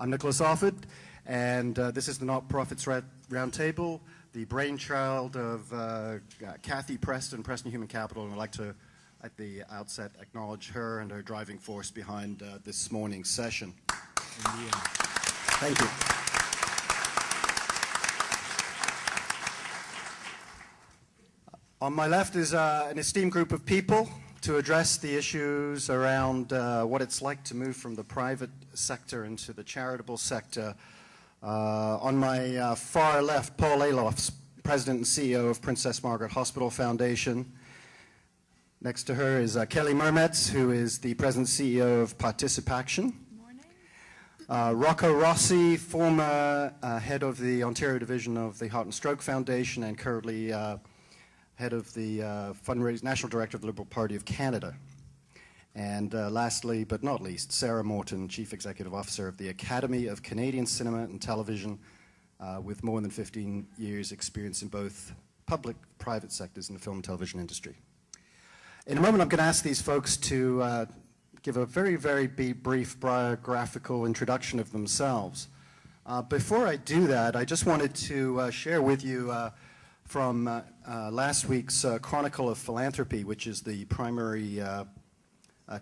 I'm Nicholas Offord, and this is the Not-Profits Roundtable, the brainchild of Kathy Preston, Preston Human Capital, and I'd like to, at the outset, acknowledge her and her driving force behind this morning's session. Thank you. On my left is an esteemed group of people to address the issues around what it's like to move from the private sector into the charitable sector. On my far left, Paul Alofs, President and CEO of Princess Margaret Hospital Foundation. Next to her is Kelly Mermetz, who is the President and CEO of Participaction. Rocco Rossi, former head of the Ontario Division of the Heart and Stroke Foundation and currently head of the National Director of the Liberal Party of Canada. And lastly, but not least, Sarah Morton, Chief Executive Officer of the Academy of Canadian Cinema and Television, with more than 15 years experience in both public, private sectors in the film and television industry. In a moment, I'm going to ask these folks to give a very, very brief biographical introduction of themselves. Before I do that, I just wanted to share with you from last week's Chronicle of Philanthropy, which is the primary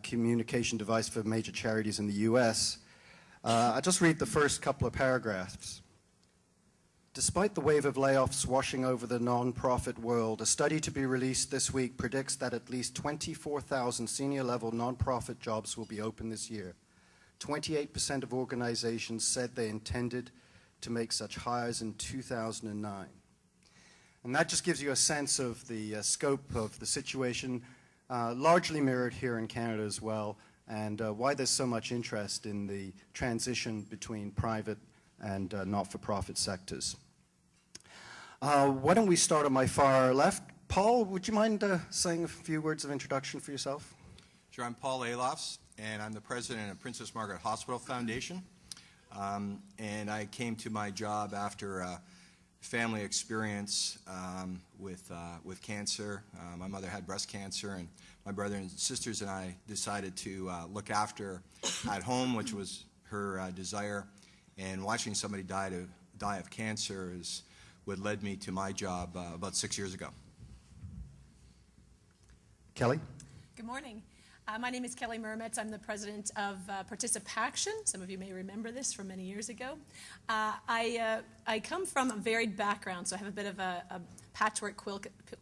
communication device for major charities in the U.S. I'll just read the first couple of paragraphs. Despite the wave of layoffs washing over the nonprofit world, a study to be released this week predicts that at least 24,000 senior-level nonprofit jobs will be open this year. 28% of organizations said they intended to make such hires in 2009. And that just gives you a sense of the scope of the situation, largely mirrored here in Canada as well, and why there's so much interest in the transition between private and not-for-profit sectors. Why don't we start on my far left? Paul, would you mind saying a few words of introduction for yourself? Sure, I'm Paul Alofs, and I'm the president of Princess Margaret Hospital Foundation. And I came to my job after family experience with cancer. My mother had breast cancer, and my brother and sisters and I decided to look after at home, which was her desire. And watching somebody die of cancer is what led me to my job about 6 years ago. Kelly? Good morning. My name is Kelly Mermetz. I'm the president of Participaction. Some of you may remember this from many years ago. I come from a varied background, so I have a bit of a patchwork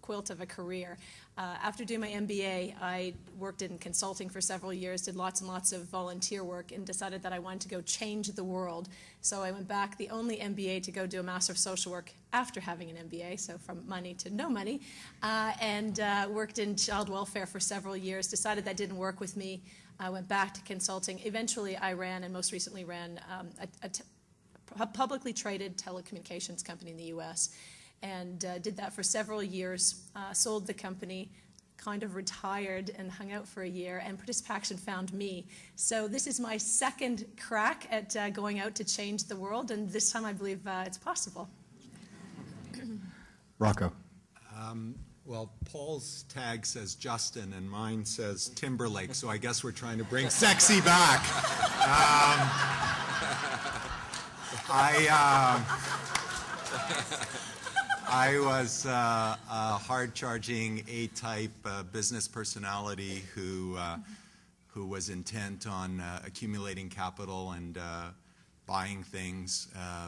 quilt of a career. After doing my MBA, I worked in consulting for several years, did lots and lots of volunteer work, and decided that I wanted to go change the world. So I went back, the only MBA to go do a Master of Social Work after having an MBA, so from money to no money, and worked in child welfare for several years, decided that didn't work with me. I went back to consulting. Eventually, I ran, and most recently ran, a publicly traded telecommunications company in the U.S., and did that for several years, sold the company, kind of retired and hung out for a year, and Participaction found me. So this is my second crack at going out to change the world, and this time I believe it's possible. Rocco. Well, Paul's tag says Justin, and mine says Timberlake, so I guess we're trying to bring sexy back. I was a hard-charging A-type business personality who was intent on accumulating capital and buying things,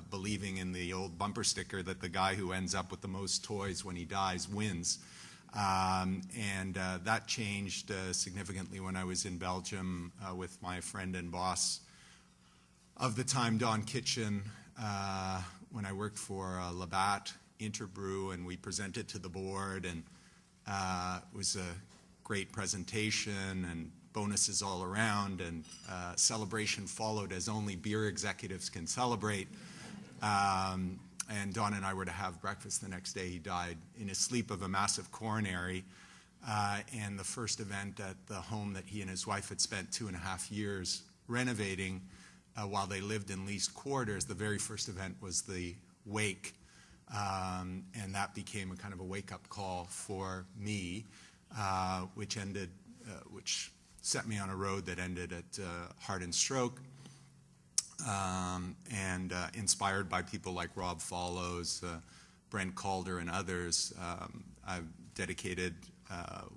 believing in the old bumper sticker that the guy who ends up with the most toys when he dies wins. And that changed significantly when I was in Belgium with my friend and boss of the time, Don Kitchen, when I worked for Labatt Interbrew, and we presented to the board, and it was a great presentation and bonuses all around, and celebration followed as only beer executives can celebrate. And Don and I were to have breakfast the next day. He died in his sleep of a massive coronary, and the first event at the home that he and his wife had spent 2.5 years renovating while they lived in leased quarters, the very first event was the wake. And that became a kind of a wake-up call for me, which set me on a road that ended at heart and stroke. and inspired by people like Rob Follows, Brent Calder, and others, I've dedicated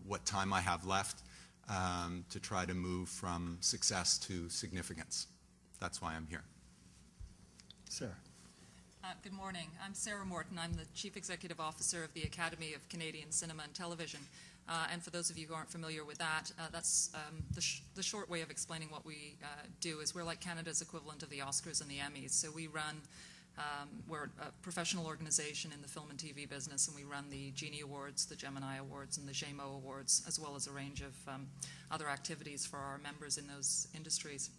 what time I have left to try to move from success to significance. That's why I'm here. Sarah. Good morning. I'm Sarah Morton. I'm the Chief Executive Officer of the Academy of Canadian Cinema and Television. And for those of you who aren't familiar with that, that's the short way of explaining what we do is we're like Canada's equivalent of the Oscars and the Emmys. So we run, we're a professional organization in the film and TV business, and we run the Genie Awards, the Gemini Awards, and the JMO Awards, as well as a range of other activities for our members in those industries.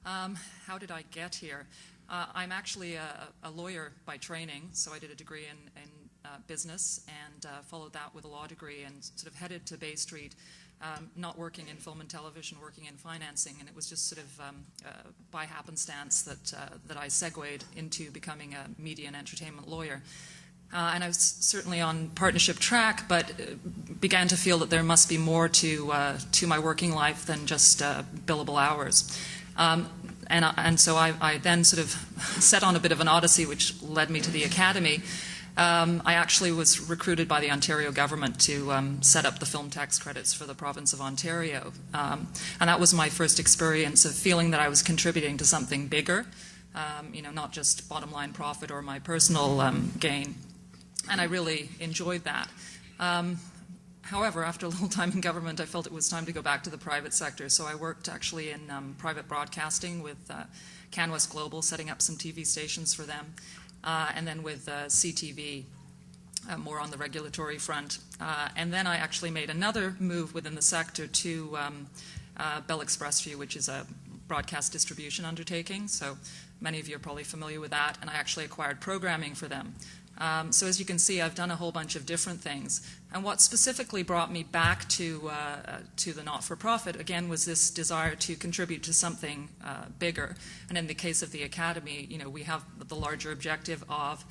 How did I get here? I'm actually a lawyer by training, so I did a degree in business and followed that with a law degree and sort of headed to Bay Street, not working in film and television, working in financing, and it was just sort of by happenstance that I segued into becoming a media and entertainment lawyer. And I was certainly on partnership track, but began to feel that there must be more to my working life than just billable hours. And so I then sort of set on a bit of an odyssey, which led me to the Academy. I actually was recruited by the Ontario government to set up the film tax credits for the province of Ontario. And that was my first experience of feeling that I was contributing to something bigger, not just bottom line profit or my personal gain. And I really enjoyed that. However, after a little time in government, I felt it was time to go back to the private sector. So I worked actually in private broadcasting with CanWest Global, setting up some TV stations for them, and then with CTV, more on the regulatory front. And then I actually made another move within the sector to Bell Express View, which is a broadcast distribution undertaking. So many of you are probably familiar with that. And I actually acquired programming for them. So as you can see, I've done a whole bunch of different things. And what specifically brought me back to the not-for-profit, again, was this desire to contribute to something bigger. And in the case of the Academy, we have the larger objective of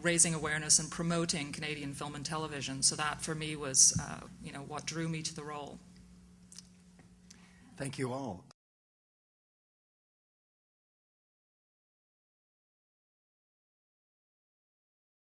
raising awareness and promoting Canadian film and television. So that, for me, was what drew me to the role. Thank you all.